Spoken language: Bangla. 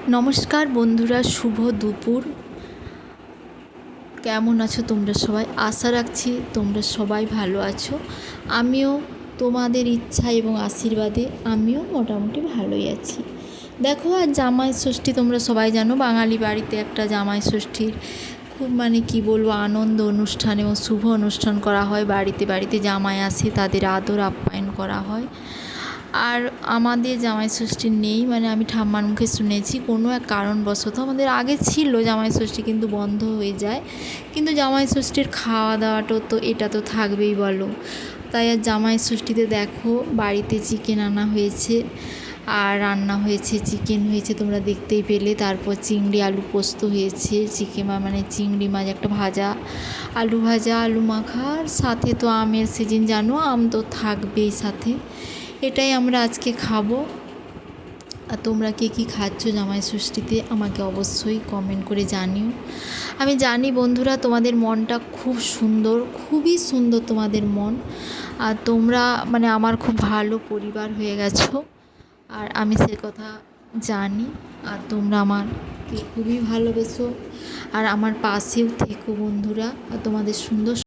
নমস্কার বন্ধুরা, শুভ দুপুর। কেমন আছো তোমরা সবাই? আশা রাখছি তোমরা সবাই ভালো আছো। আমিও তোমাদের ইচ্ছা এবং আশীর্বাদে আমিও মোটামুটি ভালোই আছি। দেখো, আর জামাই ষষ্ঠী তোমরা সবাই জানো, বাঙালি বাড়িতে একটা জামাই ষষ্ঠীর খুব কি বলবো, আনন্দ অনুষ্ঠান এবং শুভ অনুষ্ঠান করা হয়। বাড়িতে বাড়িতে জামাই আসে, তাদের আদর আপ্যায়ন করা হয়। আর আমাদের জামাই ষষ্ঠী নেই, আমি ঠাম্মার মুখে শুনেছি কোনো এক কারণবশত আমাদের আগে ছিল জামাই ষষ্ঠী, কিন্তু বন্ধ হয়ে যায়। কিন্তু জামাই ষষ্ঠীর খাওয়া দাওয়াটা তো এটা তো থাকবেই বলো। তাই আর জামাই ষষ্ঠীতে দেখো বাড়িতে চিকেন আনা হয়েছে, আর রান্না হয়েছে, চিকেন হয়েছে তোমরা দেখতেই পেলে। তারপর চিংড়ি আলু পোস্ত হয়েছে, চিংড়ি মাছ একটা ভাজা, আলু ভাজা, আলু মাখা, আর সাথে তো আমের সিজন, জানো আম তো থাকবেই সাথে। এটাই আমরা আজকে খাবো। আর তোমরা কে কী খাচ্ছ জামাই ষষ্ঠীতে আমাকে অবশ্যই কমেন্ট করে জানিও। আমি জানি বন্ধুরা তোমাদের মনটা খুব সুন্দর, খুবই সুন্দর তোমাদের মন। আর তোমরা আমার খুব ভালো পরিবার হয়ে গেছো, আর আমি সে কথা জানি। আর তোমরা আমাকে খুবই ভালোবেসো, আর আমার পাশেও থেকো বন্ধুরা। আর তোমাদের সুন্দর